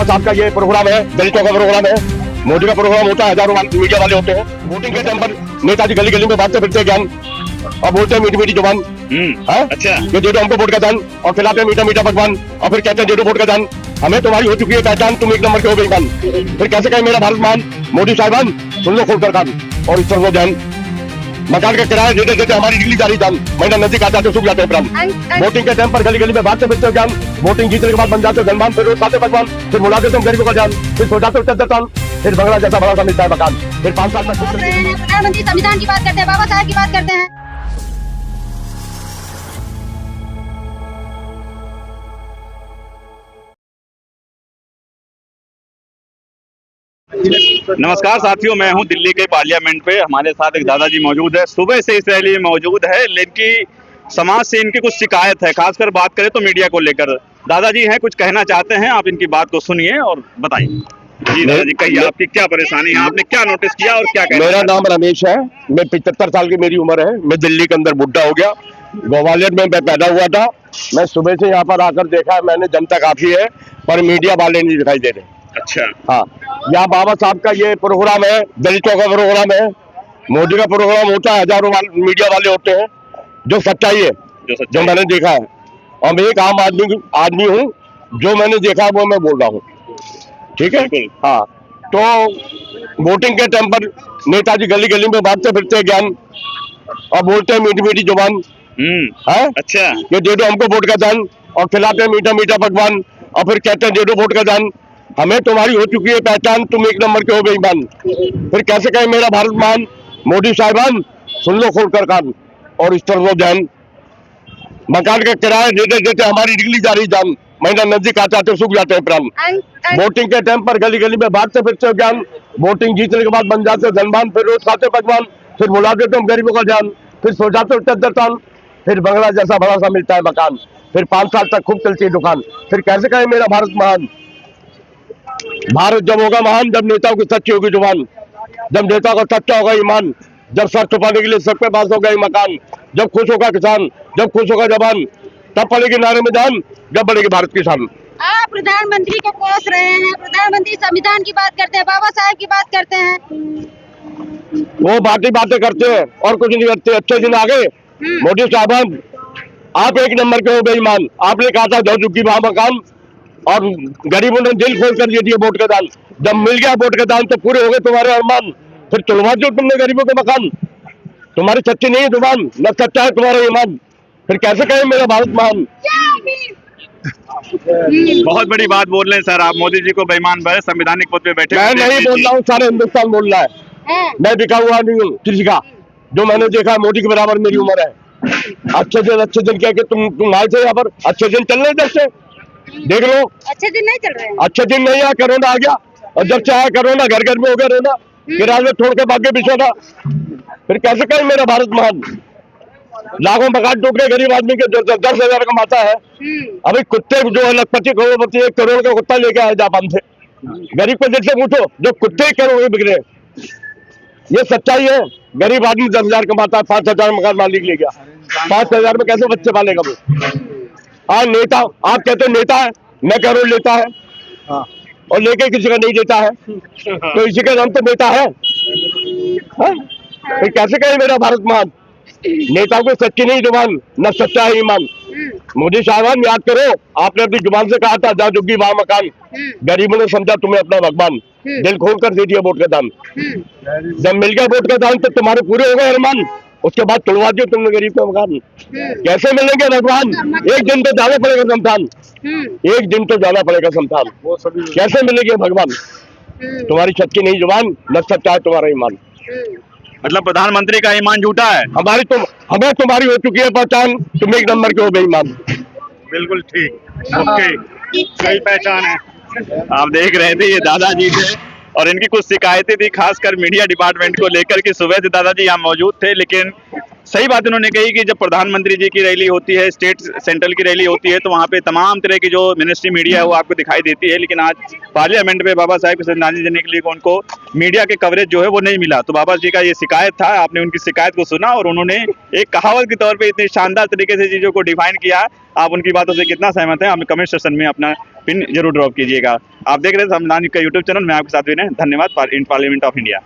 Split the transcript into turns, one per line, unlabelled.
साहब का ये प्रोग्राम है, दलितों का प्रोग्राम है। मोदी का प्रोग्राम होता है, हजारों मीडिया वाले होते हैं। वोटिंग के टाइम पर नेताजी गली गली में बातें फिरते ज्ञान और बोलते हैं मीठी मीठी जुबान।
अच्छा,
ये दे दो हमको वोट का दान और खिलाते हैं मीठा मीठा पकवान और फिर कहते हैं दे दो वोट का दान। हमें तुम्हारी हो चुकी है पहचान, तुम एक नंबर के हो बेईमान। फिर कैसे कहे मेरा भारत मान, मोदी साहिबान सुन लो खोल कर कान और इस तरह ध्यान। मकान का किराया देते देते हमारी डिग्री जारी जान, महीना नजदीक आ जाते सूख जाते हैं प्राण। वोटिंग के टाइम पर गली गली में बातें फिरते हो ज्ञान, वोटिंग जीतने के बाद बन जाते हो धनवान, फिर रोज खाते पकवान, फिर बुला देते हो गरीबों का जान, फिर सो जाते हो चद्दर, फिर बंगला जैसा बड़ा सा मिलता है मकान, फिर 5 साल तक
प्रधानमंत्री संविधान की बात करते हैं, बाबा साहब की बात करते हैं।
नमस्कार साथियों, मैं हूं दिल्ली के पार्लियामेंट पे। हमारे साथ एक दादाजी मौजूद है, सुबह से इस रैली में मौजूद है, लेकिन समाज से इनकी कुछ शिकायत है, खासकर बात करें तो मीडिया को लेकर। दादाजी हैं, कुछ कहना चाहते हैं, आप इनकी बात को सुनिए और बताइए। जी दादाजी, कहिए आपकी क्या परेशानी है, आपने क्या नोटिस किया और क्या कहना?
मेरा नाम रमेश है, मैं 75 साल की मेरी उम्र है। मैं दिल्ली के अंदर बुढ़ा हो गया, ग्वालियर में मैं पैदा हुआ था। मैं सुबह से यहाँ पर आकर देखा है मैंने, जनता काफी है पर मीडिया वाले नहीं दिखाई दे रहे।
अच्छा,
हाँ, यहाँ बाबा साहब का ये प्रोग्राम है, दलितों का प्रोग्राम है। मोदी का प्रोग्राम होता है, हजारों मीडिया वाले होते हैं। जो सच्चाई है, जो मैंने देखा है, और मैं एक आम आदमी हूँ, जो मैंने देखा है वो मैं बोल रहा हूँ, ठीक है। हाँ, तो वोटिंग के टाइम पर नेताजी गली गली में बातें फिरते हैं ज्ञान और बोलते हैं मीठी मीठी जुबान।
अच्छा,
ये दे दो हमको वोट का दान और खिलाते हैं मीठा मीठा पकवान और फिर कहते हैं दे दो वोट का दान। हमें तुम्हारी हो चुकी है पहचान, तुम एक नंबर के हो बेईमान। फिर कैसे कहे मेरा भारत मान, मोदी साहिबान सुन लो खोल कर कान और इस तरह ध्यान। मकान का किराया देते देते हमारी डिग्री जारी जान, महीना नजदीक आ जाते सूख जाते हैं प्राण। वोटिंग के टाइम पर गली गली में बातें फिरते हो ज्ञान, वोटिंग जीतने के बाद बन जाते हो धनवान, फिर रोज खाते पकवान, फिर बुला देते हो गरीबों का जान, फिर सो जाते हो चद्दर, फिर बंगला जैसा बड़ा सा मिलता है मकान, फिर 5 साल तक खूब चलती है दुकान। फिर कैसे कहे मेरा भारत महान। भारत जब होगा महान जब नेताओं की सच्ची होगी जुबान, जब नेता का सच्चा होगा ईमान, जब सर छुपाने के लिए सबके पास होगा मकान, जब खुश होगा किसान, जब खुश होगा जवान, तब पड़ेगी नारे में जान, जब बढ़ेगी भारत की शान।
आप प्रधानमंत्री को कोस रहे हैं, प्रधानमंत्री संविधान की बात करते हैं, बाबा साहब की बात करते हैं।
वो बातें करते हैं और कुछ नहीं करते। अच्छे दिन आ गए, मोदी साहब आप एक नंबर के हो बेईमान। आपने कहा था झुग्गी वहां मकान और गरीबों ने दिल खोल कर दे दिया वोट का दान। जब मिल गया वोट का दान तो पूरे हो गए तुम्हारे अरमान। फिर तुलवा दो तुमने गरीबों के मकान, तुम्हारी सच्ची नहीं है जुबान, न सच्चा है तुम्हारा ईमान। फिर कैसे कहे मेरा भारत महान।
बहुत बड़ी बात बोल रहे हैं सर आप। मोदी जी को बेईमान बोले, संवैधानिक पद पे बैठे।
मैं नहीं बोल रहा हूँ, सारे हिंदुस्तान बोल रहा है। मैं बिका हुआ नहीं हूँ किसी का। जो मैंने देखा मोदी के बराबर मेरी उम्र है। अच्छे दिन कह के तुम आए थे यहाँ पर। अच्छे दिन चल रहे जब से, देख लो।
अच्छे दिन नहीं चल रहे हैं।
अच्छे दिन नहीं आया, कोरोना आ गया और जब से आया कोरोना घर घर में हो गया रहना, किराए छोड़ के भाग्य बिछोना। फिर कैसे कहे मेरा भारत महान। लाखों मकान टूट गए गरीब आदमी के, जो 10,000 कमाता है। अभी कुत्ते जो है लखपति करोड़पति 1 करोड़ का कुत्ता लेके आए जापान से। गरीब को दिल से पूछो, जो कुत्ते करोड़ के बिक रहे। ये सच्चाई है। गरीब आदमी 10,000 कमाता है, 5,000 मकान मालिक ले गया। 5,000 में कैसे बच्चे पालेगा वो। हाँ, नेता आप कहते हो नेता है, मैं करोड़ लेता है और लेके किसी का नहीं देता है, तो इसी का नाम तो बेटा है। फिर कैसे कहे मेरा भारत महान। नेताओं को सच्ची नहीं जुबान, न सच्चा है ईमान। मोदी साहबान याद करो, आपने अपनी जुबान से कहा था जहाँ झुग्गी वहां मकान। गरीबों ने समझा तुम्हें अपना भगवान, दिल खोल कर दे दिया वोट का दान। जब मिल गया वोट का दान तो तुम्हारे पूरे हो गए अरमान। उसके बाद तुलवा दिया तुमने गरीब का मकान। कैसे मिलेंगे भगवान। एक दिन तो जाना पड़ेगा शमशान, एक दिन तो जाना पड़ेगा शमशान। कैसे मिलेंगे भगवान। तुम्हारी सच्ची नहीं जुबान, न सच्चा है तुम्हारा ईमान।
मतलब प्रधानमंत्री का ईमान झूठा है।
हमें तुम्हारी हो चुकी है पहचान, तुम एक नंबर के हो बेईमान।
बिल्कुल ठीक, ओके, सही पहचान है। आप देख रहे थे ये दादाजी थे और इनकी कुछ शिकायतें थी, खासकर मीडिया डिपार्टमेंट को लेकर कि सुबह से दादाजी यहाँ मौजूद थे, लेकिन सही बात उन्होंने कही कि जब प्रधानमंत्री जी की रैली होती है, स्टेट सेंट्रल की रैली होती है, तो वहाँ पे तमाम तरह की जो मिनिस्ट्री मीडिया है वो आपको दिखाई देती है, लेकिन आज पार्लियामेंट में बाबा साहेब को श्रद्धांजलि देने के लिए उनको मीडिया के कवरेज जो है वो नहीं मिला। तो बाबा जी का ये शिकायत था, आपने उनकी शिकायत को सुना और उन्होंने एक कहावत के तौर पर इतनी शानदार तरीके से चीज़ों को डिफाइन किया। आप उनकी बातों से कितना सहमत हैं, आप कमेंट सेक्शन में अपना पिन जरूर ड्रॉप कीजिएगा। आप देख रहे हैं संविधान का यूट्यूब चैनल, मैं आपके साथ भी हैं। धन्यवाद। In parliament of India.